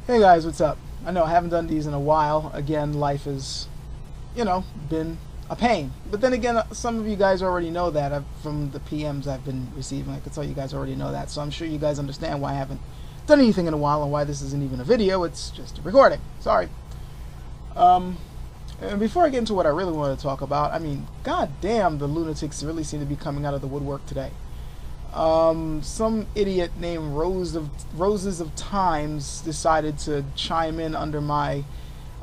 Hey guys, what's up? I know I haven't done these in a while. Again, life has, been a pain. But then again, some of you guys already know that from the PMs I've been receiving. I can tell you guys already know that. So I'm sure you guys understand why I haven't done anything in a while and why this isn't even a video. It's just a recording. Sorry. And before I get into what I really want to talk about, I mean, goddamn, the lunatics really seem to be coming out of the woodwork today. Some idiot named Roses of Times decided to chime in under my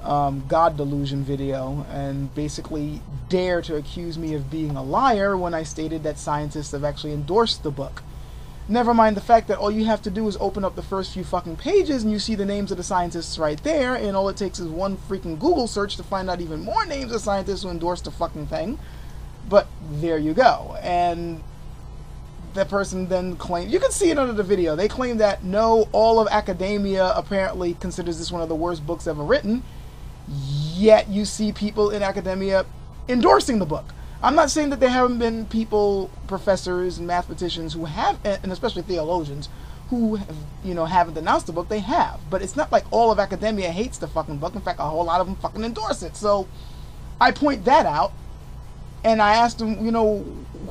God delusion video and basically dare to accuse me of being a liar when I stated that scientists have actually endorsed the book. Never mind the fact that all you have to do is open up the first few fucking pages and you see the names of the scientists right there, and all it takes is one freaking Google search to find out even more names of scientists who endorse the fucking thing. But there you go. And that person then claimed, you can see it under the video, they claim that no, all of academia apparently considers this one of the worst books ever written, yet you see people in academia endorsing the book. I'm not saying that there haven't been people, professors and mathematicians who have, and especially theologians, who have, haven't denounced the book. They have, but it's not like all of academia hates the fucking book. In fact, a whole lot of them fucking endorse it. So I point that out, and I asked them,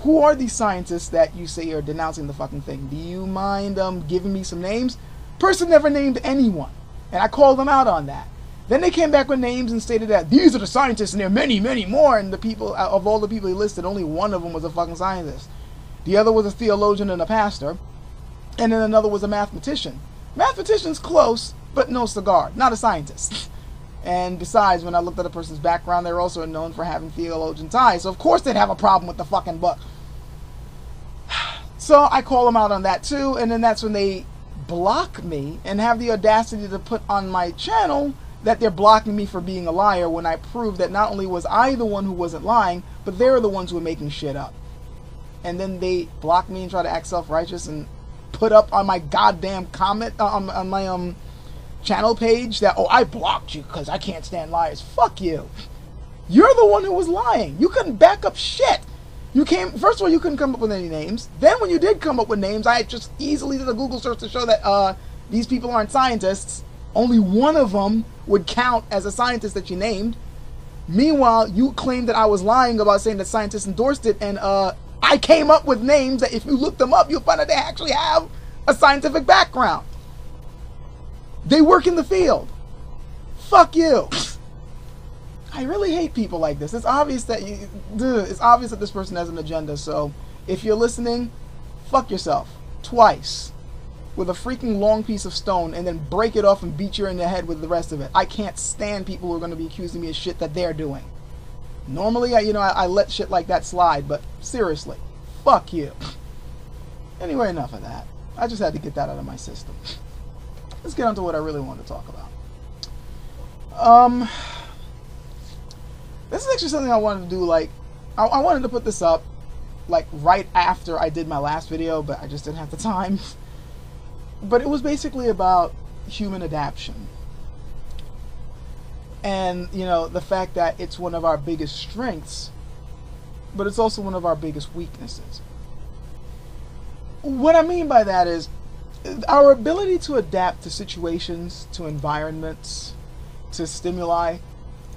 who are these scientists that you say are denouncing the fucking thing? Do you mind giving me some names? Person never named anyone, and I called them out on that. Then they came back with names and stated that these are the scientists and there are many, many more. And the people, of all the people he listed, only one of them was a fucking scientist. The other was a theologian and a pastor. And then another was a mathematician. Mathematician's close, but no cigar. Not a scientist. And besides, when I looked at a person's background, they're also known for having theologian ties. So of course they'd have a problem with the fucking book. So I call them out on that too. And then that's when they block me and have the audacity to put on my channel that they're blocking me for being a liar when I prove that not only was I the one who wasn't lying, but they're the ones who were making shit up. And then they block me and try to act self-righteous and put up on my goddamn comment on my channel page that, oh, I blocked you because I can't stand liars. Fuck you. You're the one who was lying. You couldn't back up shit. First of all, you couldn't come up with any names. Then when you did come up with names, I just easily did a Google search to show that these people aren't scientists. Only one of them would count as a scientist that you named. Meanwhile, you claimed that I was lying about saying that scientists endorsed it, and I came up with names that if you look them up, you'll find that they actually have a scientific background. They work in the field. Fuck you. I really hate people like this. It's obvious that it's obvious that this person has an agenda. So if you're listening, fuck yourself twice with a freaking long piece of stone and then break it off and beat you in the head with the rest of it. I can't stand people who are going to be accusing me of shit that they're doing. Normally, I let shit like that slide, but seriously, fuck you. Anyway, enough of that. I just had to get that out of my system. Let's get on to what I really want to talk about. This is actually something I wanted to do, I wanted to put this up, right after I did my last video, but I just didn't have the time. But it was basically about human adaptation. And, the fact that it's one of our biggest strengths, but it's also one of our biggest weaknesses. What I mean by that is our ability to adapt to situations, to environments, to stimuli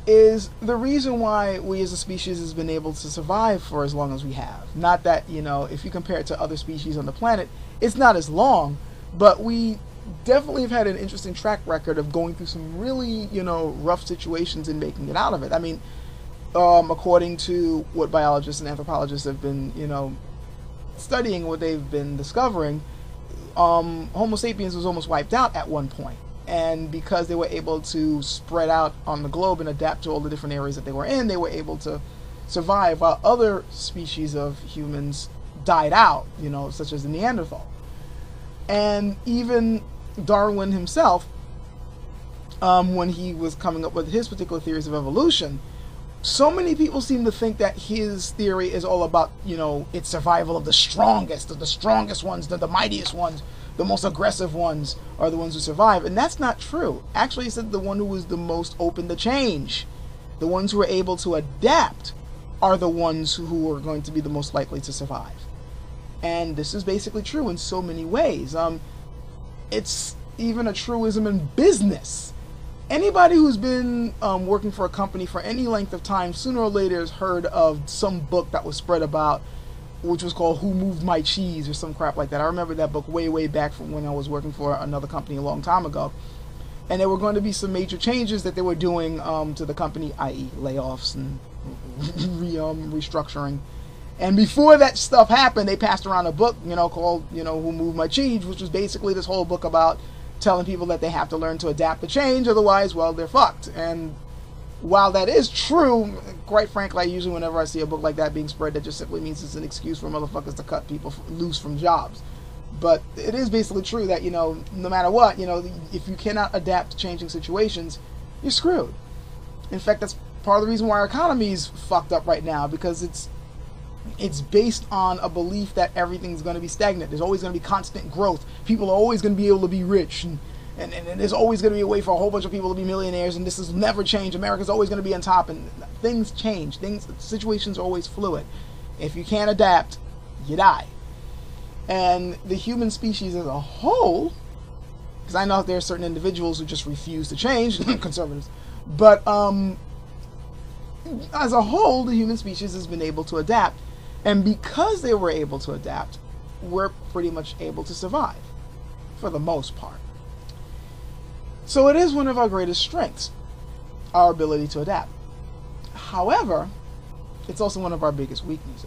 is the reason why we as a species has been able to survive for as long as we have. Not that, if you compare it to other species on the planet, it's not as long, but we definitely have had an interesting track record of going through some really, rough situations and making it out of it. I mean, according to what biologists and anthropologists have been, studying, what they've been discovering, Homo sapiens was almost wiped out at one point. And because they were able to spread out on the globe and adapt to all the different areas that they were in, they were able to survive while other species of humans died out, such as the Neanderthal. And even Darwin himself, when he was coming up with his particular theories of evolution, so many people seem to think that his theory is all about, its survival of the strongest ones, the mightiest ones, the most aggressive ones are the ones who survive. And that's not true. Actually, he said the one who was the most open to change, the ones who are able to adapt, are the ones who are going to be the most likely to survive. And this is basically true in so many ways. It's even a truism in business. Anybody who's been working for a company for any length of time, sooner or later has heard of some book that was spread about, which was called Who Moved My Cheese or some crap like that. I remember that book way back from when I was working for another company a long time ago. And there were going to be some major changes that they were doing to the company, i.e. layoffs and restructuring. And before that stuff happened, they passed around a book, called, Who Moved My Cheese, which was basically this whole book about telling people that they have to learn to adapt to change, otherwise, well, they're fucked. And while that is true, quite frankly, usually whenever I see a book like that being spread, that just simply means it's an excuse for motherfuckers to cut people loose from jobs. But it is basically true that, no matter what, if you cannot adapt to changing situations, you're screwed. In fact, that's part of the reason why our economy is fucked up right now, because it's based on a belief that everything's going to be stagnant. There's always going to be constant growth. People are always going to be able to be rich, and there's always going to be a way for a whole bunch of people to be millionaires, and this has never changed. America's always going to be on top, and things change. Situations are always fluid. If you can't adapt, you die. And the human species as a whole, because I know there are certain individuals who just refuse to change, conservatives, but as a whole, the human species has been able to adapt. And because they were able to adapt, we're pretty much able to survive, for the most part. So it is one of our greatest strengths, our ability to adapt. However, it's also one of our biggest weaknesses.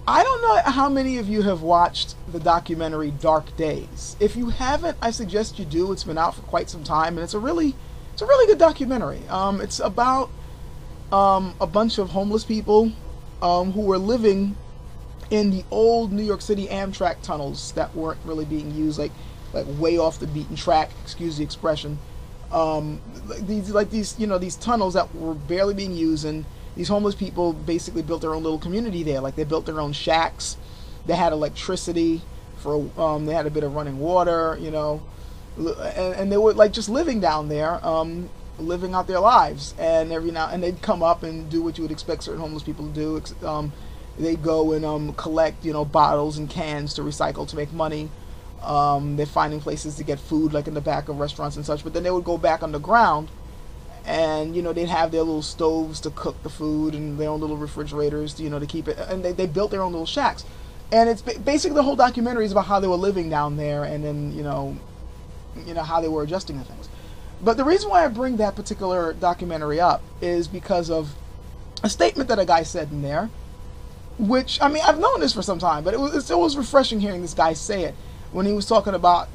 I don't know how many of you have watched the documentary Dark Days. If you haven't, I suggest you do. It's been out for quite some time, and it's a really good documentary. It's about a bunch of homeless people who were living in the old New York City Amtrak tunnels that weren't really being used, like way off the beaten track, excuse the expression. These tunnels that were barely being used, and these homeless people basically built their own little community there. Like, they built their own shacks. They had electricity they had a bit of running water, and they were like just living down there, living out their lives. And every now and they'd come up and do what you would expect certain homeless people to do. They'd go and collect, bottles and cans to recycle to make money. They're finding places to get food, like in the back of restaurants and such. But then they would go back underground, and they'd have their little stoves to cook the food, and their own little refrigerators, to keep it. And they built their own little shacks. And it's basically the whole documentary is about how they were living down there, and then how they were adjusting to things. But the reason why I bring that particular documentary up is because of a statement that a guy said in there, which, I mean, I've known this for some time, but it was refreshing hearing this guy say it when he was talking about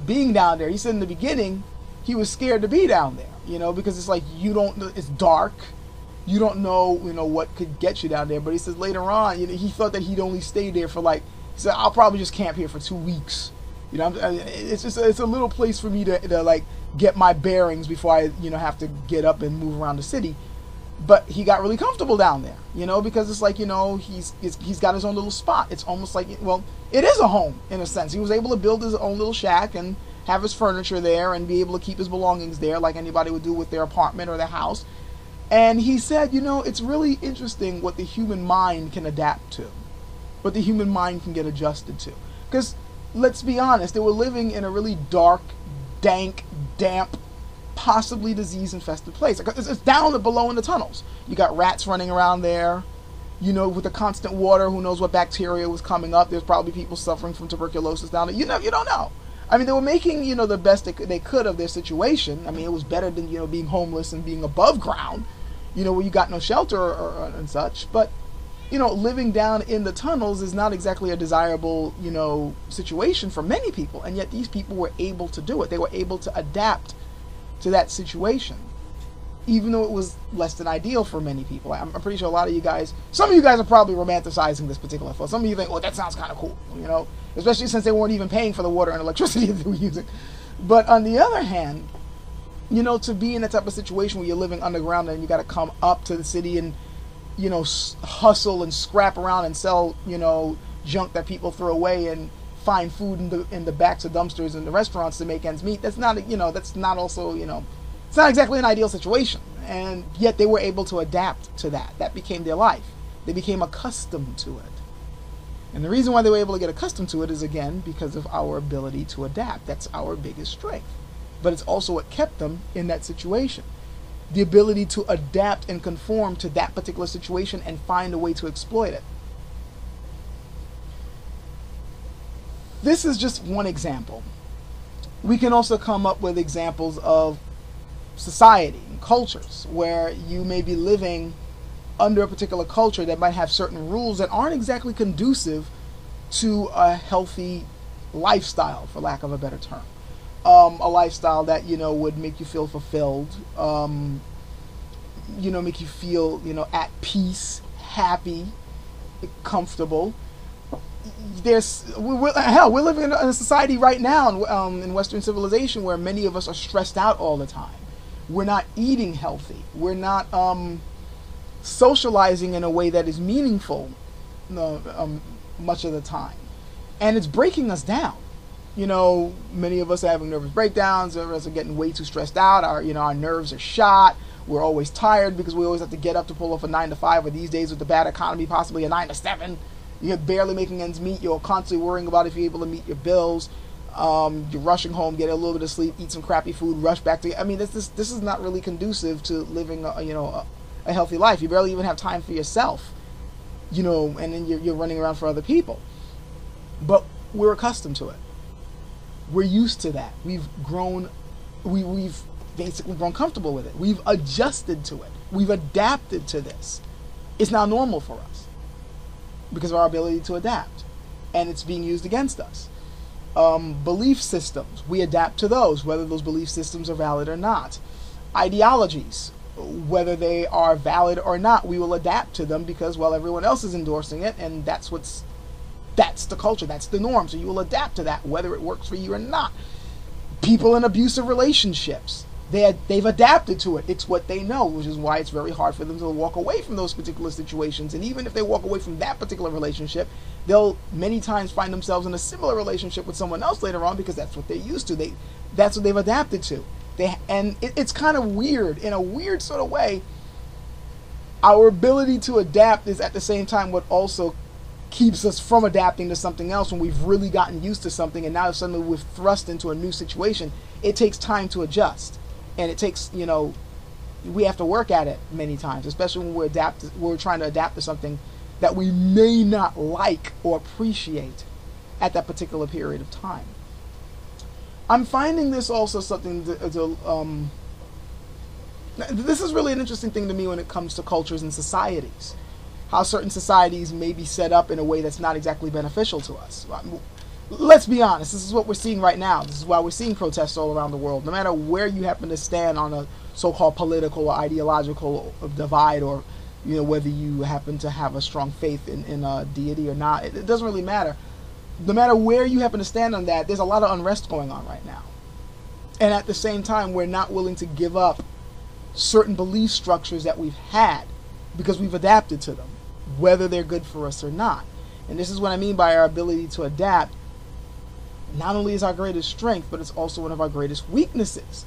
being down there. He said in the beginning he was scared to be down there, because it's like it's dark. You don't know, what could get you down there. But he says later on, he thought that he'd only stay there for he said, I'll probably just camp here for 2 weeks. It's a little place for me to get my bearings before I, have to get up and move around the city. But he got really comfortable down there, because it's like, he's got his own little spot. It's almost like, it is a home in a sense. He was able to build his own little shack and have his furniture there and be able to keep his belongings there like anybody would do with their apartment or their house. And he said, it's really interesting what the human mind can adapt to, what the human mind can get adjusted to. Because, let's be honest, they were living in a really dark, dank, damp, possibly disease-infested place. It's down below in the tunnels. You got rats running around there, with the constant water. Who knows what bacteria was coming up? There's probably people suffering from tuberculosis down there. You don't know. I mean, they were making, the best they could of their situation. I mean, it was better than, being homeless and being above ground, where you got no shelter and such. But, living down in the tunnels is not exactly a desirable, situation for many people. And yet these people were able to do it. They were able to adapt to that situation, even though it was less than ideal for many people. I'm pretty sure a lot of you guys, some of you guys are probably romanticizing this particular thought. Some of you think, that sounds kind of cool, especially since they weren't even paying for the water and electricity that they were using. But on the other hand, to be in that type of situation where you're living underground and you got to come up to the city and, hustle and scrap around and sell, junk that people throw away and find food in the backs of dumpsters in the restaurants to make ends meet. That's not, that's not also, it's not exactly an ideal situation. And yet they were able to adapt to that. That became their life. They became accustomed to it. And the reason why they were able to get accustomed to it is, again, because of our ability to adapt. That's our biggest strength. But it's also what kept them in that situation. The ability to adapt and conform to that particular situation and find a way to exploit it. This is just one example. We can also come up with examples of society and cultures where you may be living under a particular culture that might have certain rules that aren't exactly conducive to a healthy lifestyle, for lack of a better term. A lifestyle that, would make you feel fulfilled, make you feel, at peace, happy, comfortable. We're living in a society right now in Western civilization where many of us are stressed out all the time. We're not eating healthy. We're not socializing in a way that is meaningful much of the time. And it's breaking us down. Many of us are having nervous breakdowns. Some of us are getting way too stressed out. Our nerves are shot. We're always tired because we always have to get up to pull off a 9 to 5, or these days with the bad economy, possibly a 9 to 7. You're barely making ends meet. You're constantly worrying about if you're able to meet your bills. You're rushing home, get a little bit of sleep, eat some crappy food, rush back to. This is not really conducive to living a healthy life. You barely even have time for yourself, and then you're running around for other people. But we're accustomed to it. We're used to that. We've basically grown comfortable with it. We've adjusted to it. We've adapted to this. It's now normal for us because of our ability to adapt, and it's being used against us. Belief systems, we adapt to those, whether those belief systems are valid or not. Ideologies, whether they are valid or not, we will adapt to them because, well, everyone else is endorsing it, and that's the culture, that's the norm, so you will adapt to that, whether it works for you or not. People in abusive relationships, they've adapted to it. It's what they know, which is why it's very hard for them to walk away from those particular situations. And even if they walk away from that particular relationship, they'll many times find themselves in a similar relationship with someone else later on because that's what they're used to. That's what they've adapted to. It's kind of weird. In a weird sort of way, our ability to adapt is at the same time what also keeps us from adapting to something else when we've really gotten used to something, and now suddenly we're thrust into a new situation. It takes time to adjust. And it takes, we have to work at it many times, especially when we're trying to adapt to something that we may not like or appreciate at that particular period of time. I'm finding this also something this is really an interesting thing to me when it comes to cultures and societies. How certain societies may be set up in a way that's not exactly beneficial to us. Let's be honest, this is what we're seeing right now. This is why we're seeing protests all around the world. No matter where you happen to stand on a so-called political or ideological divide, or whether you happen to have a strong faith in a deity or not, it doesn't really matter. No matter where you happen to stand on that, there's a lot of unrest going on right now. And at the same time, we're not willing to give up certain belief structures that we've had because we've adapted to them, whether they're good for us or not. And this is what I mean by our ability to adapt. Not only is our greatest strength, but it's also one of our greatest weaknesses.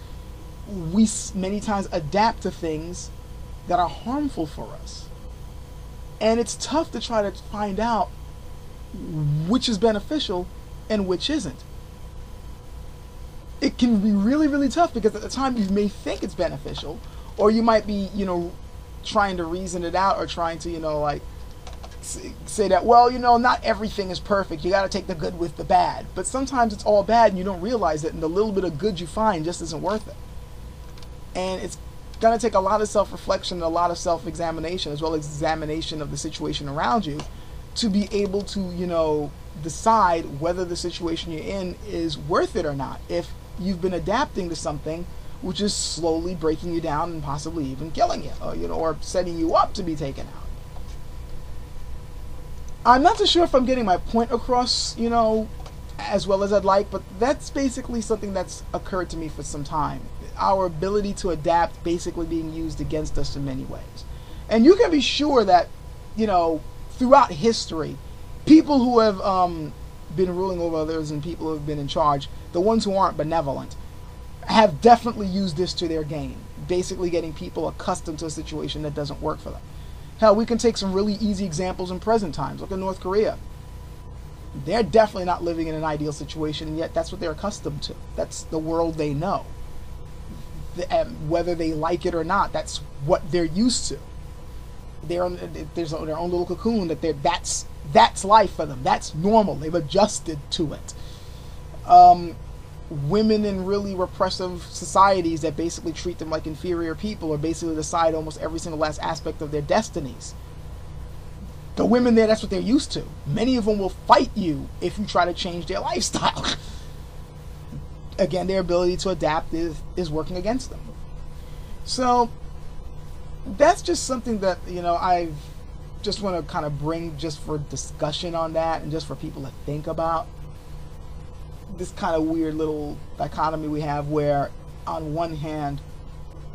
We many times adapt to things that are harmful for us. And it's tough to try to find out which is beneficial and which isn't. It can be really, really tough because at the time you may think it's beneficial, or you might be, trying to reason it out, or trying to, say that, well, not everything is perfect. You got to take the good with the bad. But sometimes it's all bad and you don't realize it, and the little bit of good you find just isn't worth it. And it's going to take a lot of self-reflection and a lot of self-examination, as well as examination of the situation around you, to be able to, decide whether the situation you're in is worth it or not. If you've been adapting to something which is slowly breaking you down and possibly even killing you, or setting you up to be taken out. I'm not too sure if I'm getting my point across, as well as I'd like, but that's basically something that's occurred to me for some time. Our ability to adapt basically being used against us in many ways. And you can be sure that, throughout history, people who have been ruling over others and people who have been in charge, the ones who aren't benevolent, have definitely used this to their gain, basically getting people accustomed to a situation that doesn't work for them. Hell, we can take some really easy examples in present times. Look at North Korea. They're definitely not living in an ideal situation, and yet that's what they're accustomed to. That's the world they know. Whether they like it or not, that's what they're used to. There's their own little cocoon that's life for them. That's normal. They've adjusted to it. Women in really repressive societies that basically treat them like inferior people, or basically decide almost every single last aspect of their destinies. The women there, that's what they're used to. Many of them will fight you if you try to change their lifestyle. Again, their ability to adapt is working against them. So that's just something that, I just want to kind of bring just for discussion on that, and just for people to think about. This kind of weird little dichotomy we have, where on one hand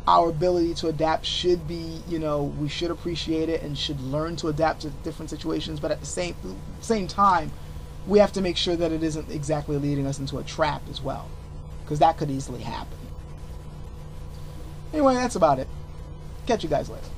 our ability to adapt should be, we should appreciate it and should learn to adapt to different situations, but at the same time we have to make sure that it isn't exactly leading us into a trap as well, because that could easily happen. Anyway, that's about it. Catch you guys later.